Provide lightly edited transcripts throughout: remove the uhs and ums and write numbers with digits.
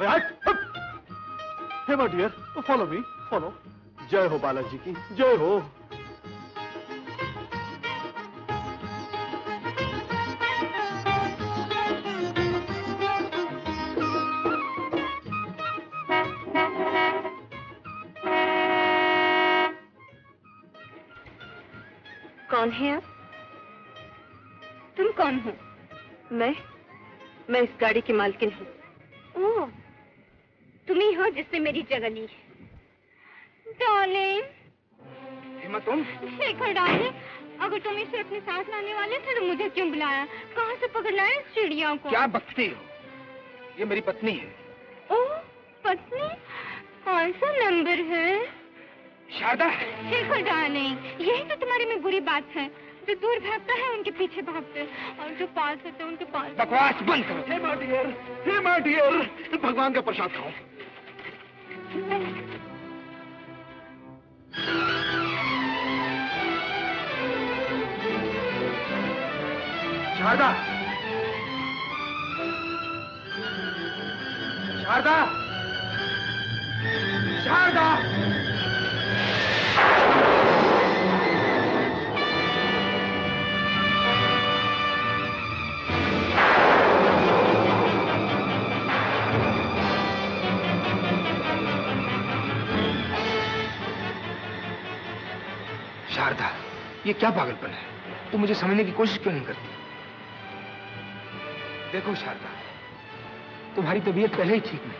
Hema dear, follow me, follow. जय हो बालाजी की, जय हो। कौन है आप? तुम कौन हो? मैं इस गाड़ी की मालकिन हूँ। ओह, तुम ही हो जिसने मेरी जगह ली है। डार्लिंग। हेमा तुम? शेखर डार्लिंग, अगर तुम इसे अपने साथ लाने वाले थे तो मुझे क्यों बुलाया? कहाँ से पकड़ लाए इस चिड़िया को? क्या बकती हो? ये मेरी पत्नी है। ओह, पत्नी? कौन सा नंबर है? शारदा। शेखर डार्लिंग, यही तो तुम्हारे में बुरी बात है। जो दूर भागता है उनके पीछे भागते, और जो पास होते उनके पास। बकवास बंद करो। हेमा डियर, हेमा डियर, भगवान का प्रसाद खाओ। शारदा, शारदा, शारदा। शारदा, ये क्या पागलपन है? तुम मुझे समझने की कोशिश क्यों नहीं करती? देखो शारदा, तुम्हारी तबीयत पहले ही ठीक नहीं।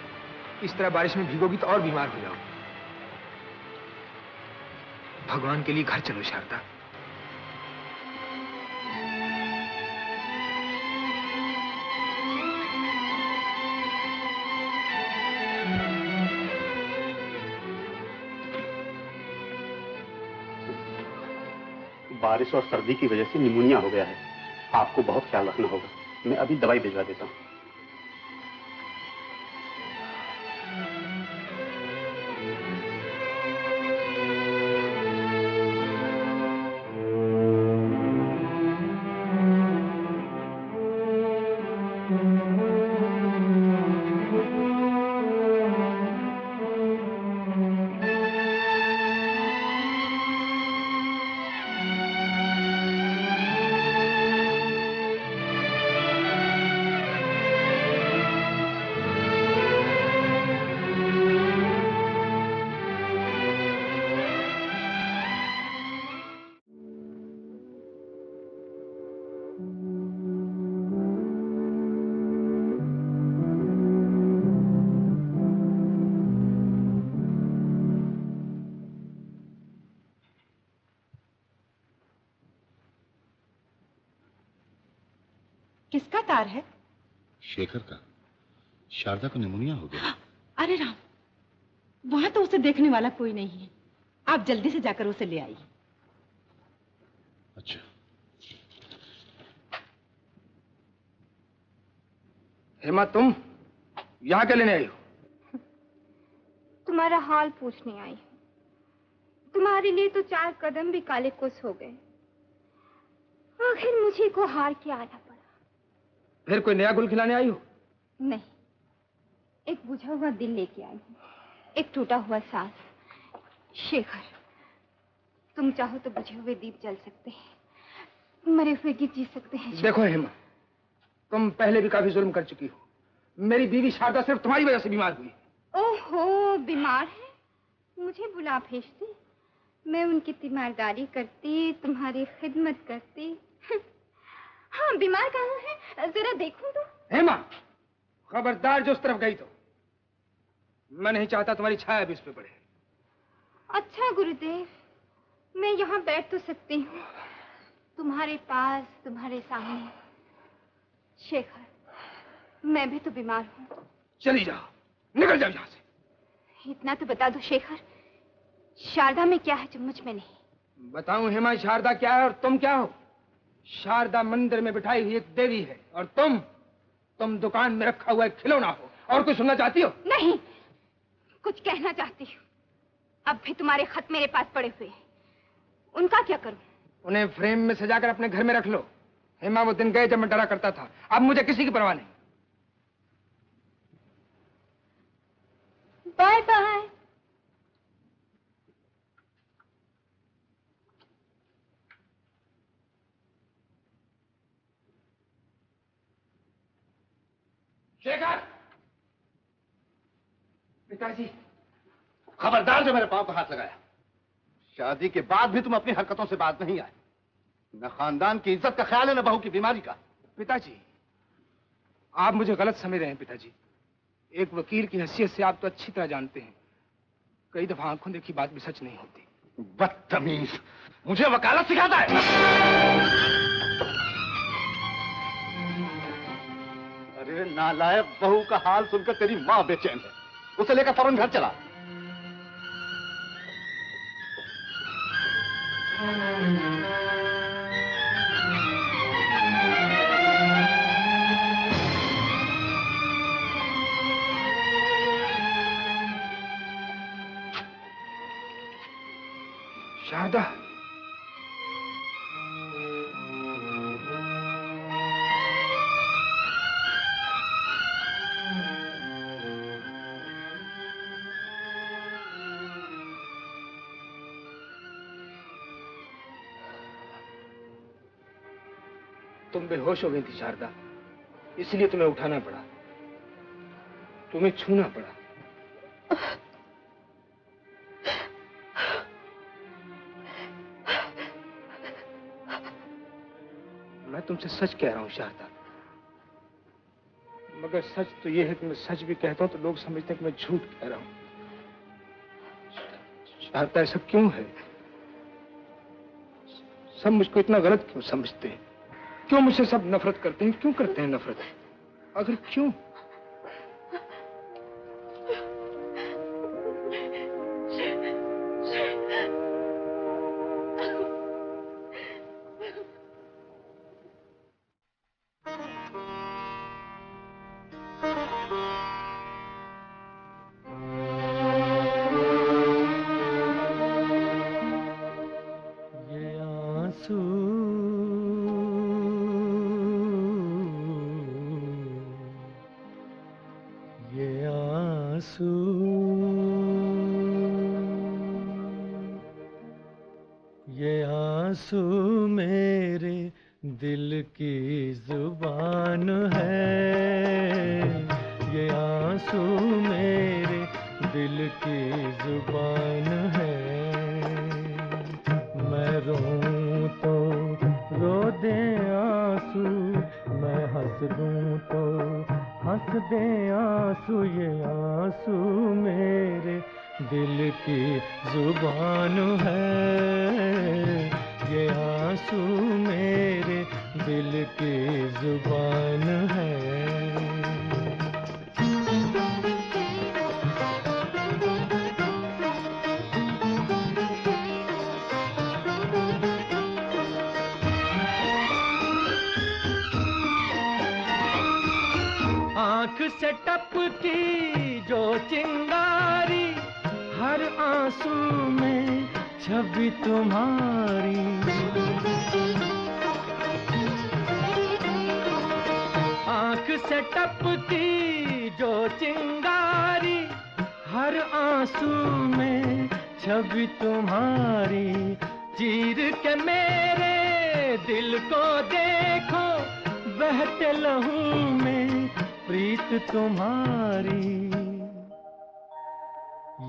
इस तरह बारिश में भीगोगी तो और बीमार हो जाओगी। भगवान के लिए घर चलो शारदा। बारिश और सर्दी की वजह से निमोनिया हो गया है। आपको बहुत ख्याल रखना होगा। मैं अभी दवाई भिजवा देता हूँ। किसका तार है? शेखर का। शारदा को निमोनिया हो गया। अरे राम, वहां तो उसे देखने वाला कोई नहीं है। आप जल्दी से जाकर उसे ले आइए। अच्छा। हेमा तुम यहाँ क्या लेने आई हो? तुम्हारा हाल पूछने आई हूँ। तुम्हारे लिए तो 4 कदम भी काले कुस हो गए। आखिर मुझे को हार के आना पड़ा। फिर कोई नया गुल खिलाने आई हो? नहीं, एक बुझा हुआ दिल लेके आई हूँ, एक टूटा हुआ सांस। शेखर, तुम चाहो तो बुझे हुए दीप जल सकते हैं, मरे हुए गीत जी सकते हैं। देखो हेमा, तुम पहले भी काफी जुल्म कर चुकी हो। मेरी बीवी शारदा सिर्फ तुम्हारी वजह से बीमार हुई। ओहो, बीमार है? मुझे बुला भेजती, मैं उनकी तीमारदारी करती, तुम्हारी खिदमत करती। हाँ, बीमार कहाँ है? जरा देखूं तो। हेमा, खबरदार जो उस तरफ गई तो। मैं नहीं चाहता तुम्हारी छाया भी उस पर पड़े। अच्छा गुरुदेव, मैं यहाँ बैठ तो सकती हूँ, तुम्हारे पास, तुम्हारे सामने। शेखर, मैं भी तो बीमार हूँ। चली जाओ, निकल जाओ यहाँ से। इतना तो बता दो शेखर, शारदा में क्या है जो मुझ में नहीं? बताऊं हेमा, शारदा क्या है और तुम क्या हो? शारदा मंदिर में बिठाई हुई एक देवी है और तुम दुकान में रखा हुआ एक खिलौना हो। और कुछ सुनना चाहती हो? नहीं, कुछ कहना चाहती हूँ। अब भी तुम्हारे खत मेरे पास पड़े हुए हैं, उनका क्या करूं? उन्हें फ्रेम में सजाकर अपने घर में रख लो। हेमा, वो दिन गए जब मैं डरा करता था। अब मुझे किसी की परवाह नहीं। Bye bye. शेखर! पिताजी! खबरदार जो मेरे पांव पर हाथ लगाया। शादी के बाद भी तुम अपनी हरकतों से बात नहीं आए। न खानदान की इज्जत का ख्याल है न बहू की बीमारी का। पिताजी, आप मुझे गलत समझ रहे हैं पिताजी। एक वकील की हैसियत से आप तो अच्छी तरह जानते हैं, कई दफा आंखों देखी बात भी सच नहीं होती। बदतमीज, मुझे वकालत सिखाता है। अरे नालायक, बहू का हाल सुनकर तेरी माँ बेचैन है। उसे लेकर फौरन घर चला। शारदा! तुम बेहोश हो गई थी शारदा, इसलिए तुम्हें उठाना पड़ा, तुम्हें छूना पड़ा। मैं तुमसे सच कह रहा हूं शारदा, मगर सच तो यह है कि मैं सच भी कहता हूं तो लोग समझते हैं कि मैं झूठ कह रहा हूं। शारदा, ऐसा क्यों है? सब मुझको इतना गलत क्यों समझते हैं? क्यों मुझसे सब नफरत करते हैं? क्यों करते हैं नफरत? आखिर क्यों? ये आंसू मेरे दिल की जुबान है, ये आंसू मेरे दिल की जुबान है। मैं रोऊं तो रो दे आंसू, मैं हंस दूं तो हंस दे आंसू, ये आंसू मेरे दिल की जुबान है, ये आंसू मेरे दिल की जुबान है। आंख से टपकी जो चिंगारी, हर आंसू में छवि तुम्हारी। आंख से टपकी जो चिंगारी, हर आंसू में छवि तुम्हारी। चीर के मेरे दिल को देखो, बहते लहू में प्रीत तुम्हारी।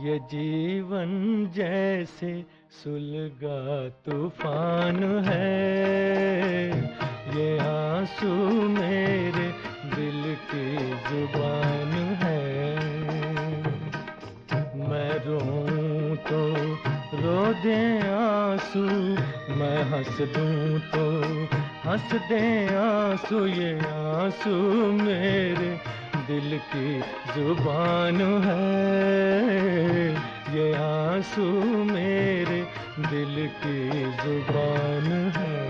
ये जीवन जैसे सुलगा तूफान है, ये आंसू मेरे दिल की जुबान है। मैं रोऊं तो रो दे आंसू, मैं हंस दूं तो हंस दे आंसू, ये आंसू मेरे दिल की जुबान है, ये आंसू मेरे दिल की जुबान है।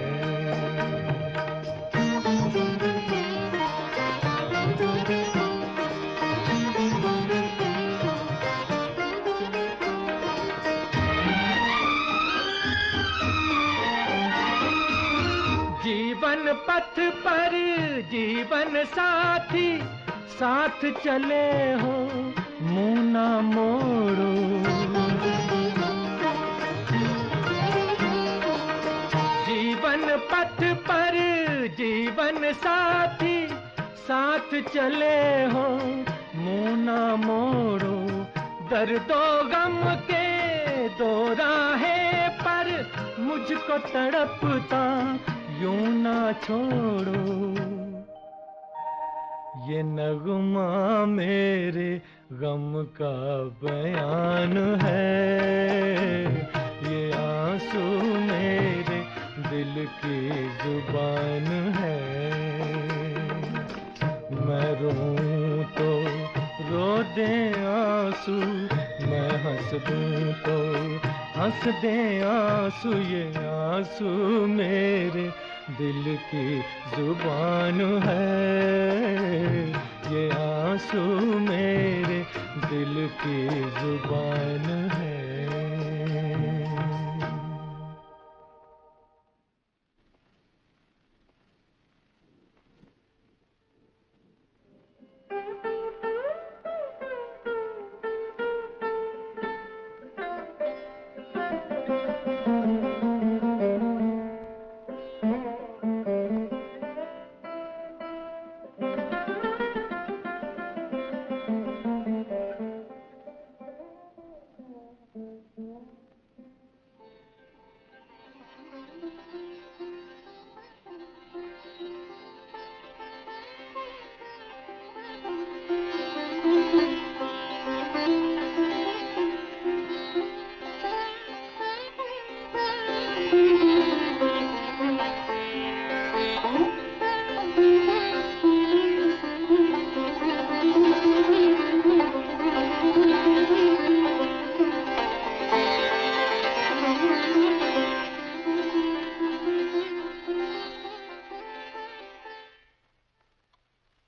जीवन पथ पर जीवन साथी, साथ चले हो मुंह ना मोड़ो। जीवन पथ पर जीवन साथी साथ चले हो, मुंह ना मोड़ो। दर्दो गम के दो राहें पर मुझको तड़पता यूं ना छोड़ो। ये नगमा मेरे गम का बयान है, ये आंसू मेरे दिल की जुबान है। मैं रोऊं तो रो दे आंसू, मैं हंस दूं तो हंस दे आंसू। ये आंसू मेरे दिल की जुबान है, ये आंसू मेरे दिल की जुबान